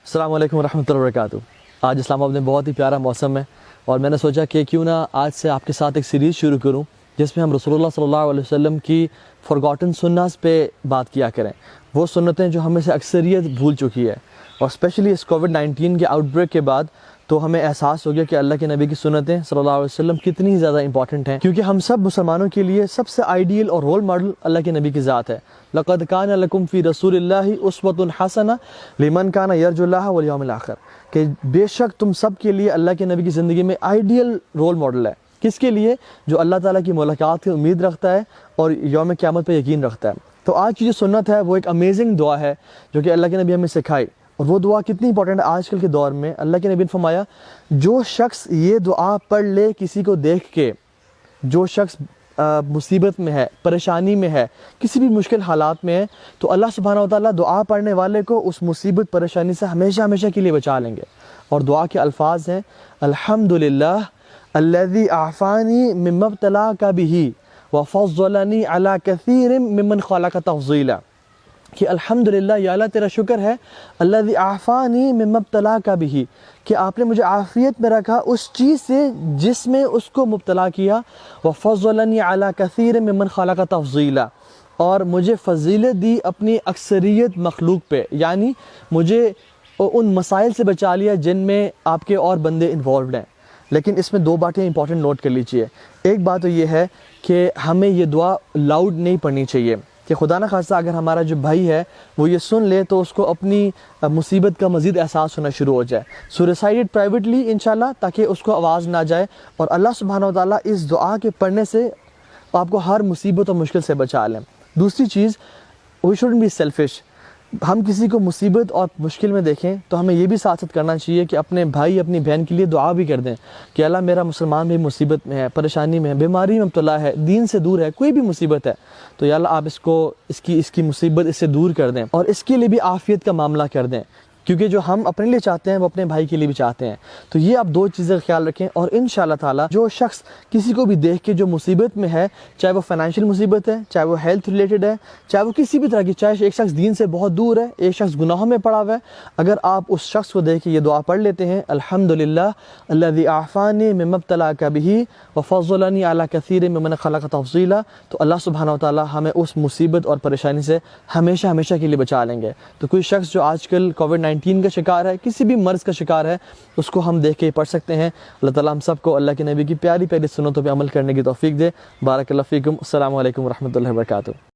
السلام علیکم ورحمۃ اللہ وبرکاتہ۔ آج اسلام آباد میں بہت ہی پیارا موسم ہے اور میں نے سوچا کہ کیوں نہ آج سے آپ کے ساتھ ایک سیریز شروع کروں جس میں ہم رسول اللہ صلی اللہ علیہ وسلم کی فارگاٹن سنتس پہ بات کیا کریں، وہ سنتیں جو ہمیں سے اکثریت بھول چکی ہے، اور اسپیشلی اس کووڈ-19 کے آؤٹ بریک کے بعد تو ہمیں احساس ہو گیا کہ اللہ کے نبی کی سنتیں صلی اللہ علیہ وسلم کتنی زیادہ امپورٹنٹ ہیں، کیونکہ ہم سب مسلمانوں کے لیے سب سے آئیڈیل اور رول ماڈل اللہ کے نبی کی ذات ہے۔ لقد کان لکم فی رسول اللہ اسوۃ حسنہ لمن کان یرجو اللہ والیوم الآخر، کہ بے شک تم سب کے لیے اللہ کے نبی کی زندگی میں آئیڈیل رول ماڈل ہے۔ کس کے لیے؟ جو اللہ تعالیٰ کی ملاقات کی امید رکھتا ہے اور یوم قیامت پہ یقین رکھتا ہے۔ تو آج کی جو سنت ہے وہ ایک امیزنگ دعا ہے جو کہ اللہ کے نبی ہمیں سکھائی، اور وہ دعا کتنی امپورٹنٹ ہے آج کل کے دور میں۔ اللہ کے نبی نے فرمایا جو شخص یہ دعا پڑھ لے کسی کو دیکھ کے، جو شخص مصیبت میں ہے، پریشانی میں ہے، کسی بھی مشکل حالات میں ہے، تو اللہ سبحانہ وتعالیٰ دعا پڑھنے والے کو اس مصیبت پریشانی سے ہمیشہ ہمیشہ کے لیے بچا لیں گے۔ اور دعا کے الفاظ ہیں الحمدللہ الذی اعفانی مما ابتلاک بہ وفضلنی علی کثیر ممن خلق تفضیلا، کہ الحمدللہ یا اللہ تیرا شکر ہے، الذی اعفانی مما ابتلاک بہ، کہ آپ نے مجھے عافیت میں رکھا اس چیز سے جس میں اس کو مبتلا کیا، وفضلنی علی کثیر ممن خلق تفضیلا، اور مجھے فضیلت دی اپنی اکثریت مخلوق پہ، یعنی مجھے ان مسائل سے بچا لیا جن میں آپ کے اور بندے انوالوڈ ہیں۔ لیکن اس میں دو باتیں امپورٹنٹ نوٹ کر لیجئے۔ ایک بات تو یہ ہے کہ ہمیں یہ دعا لاؤڈ نہیں پڑھنی چاہیے، کہ خدا نہ خواستہ اگر ہمارا جو بھائی ہے وہ یہ سن لے تو اس کو اپنی مصیبت کا مزید احساس ہونا شروع ہو جائے، سو ریسائٹ اٹ پرائیویٹلی انشاءاللہ، تاکہ اس کو آواز نہ جائے، اور اللہ سبحانہ وتعالیٰ اس دعا کے پڑھنے سے آپ کو ہر مصیبت اور مشکل سے بچا لیں۔ دوسری چیز، وی شوڈنٹ بی سیلفش، ہم کسی کو مصیبت اور مشکل میں دیکھیں تو ہمیں یہ بھی ساتھ ساتھ کرنا چاہیے کہ اپنے بھائی اپنی بہن کے لیے دعا بھی کر دیں کہ اللہ میرا مسلمان بھی مصیبت میں ہے، پریشانی میں ہے، بیماری میں مبتلا ہے، دین سے دور ہے، کوئی بھی مصیبت ہے، تو یا اللہ آپ اس کی مصیبت اس سے دور کر دیں، اور اس کے لیے بھی عافیت کا معاملہ کر دیں، کیونکہ جو ہم اپنے لیے چاہتے ہیں وہ اپنے بھائی کے لیے بھی چاہتے ہیں۔ تو یہ آپ دو چیزیں خیال رکھیں، اور انشاءاللہ تعالیٰ جو شخص کسی کو بھی دیکھ کے جو مصیبت میں ہے، چاہے وہ فائنینشیل مصیبت ہے، چاہے وہ ہیلتھ ریلیٹڈ ہے، چاہے وہ کسی بھی طرح کی، چاہے ایک شخص دین سے بہت دور ہے، ایک شخص گناہوں میں پڑا ہوا ہے، اگر آپ اس شخص کو دیکھ کے یہ دعا پڑھ لیتے ہیں الحمدللہ الذی اعفانی مما ابتلاک بہ وفضلنی علی کثیر ممن خلق تفضیلا، تو اللہ سبحانہ وتعالیٰ ہمیں اس مصیبت اور پریشانی سے ہمیشہ ہمیشہ کے لیے بچا لیں گے۔ تو کوئی شخص جو آج کل کووڈ-19 کا شکار ہے، کسی بھی مرض کا شکار ہے، اس کو ہم دیکھ کے پڑھ سکتے ہیں۔ اللہ تعالیٰ ہم سب کو اللہ کے نبی کی پیاری پیاری سنتوں پہ عمل کرنے کی توفیق دے۔ بارک اللہ فیکم۔ السلام علیکم ورحمۃ اللہ وبرکاتہ۔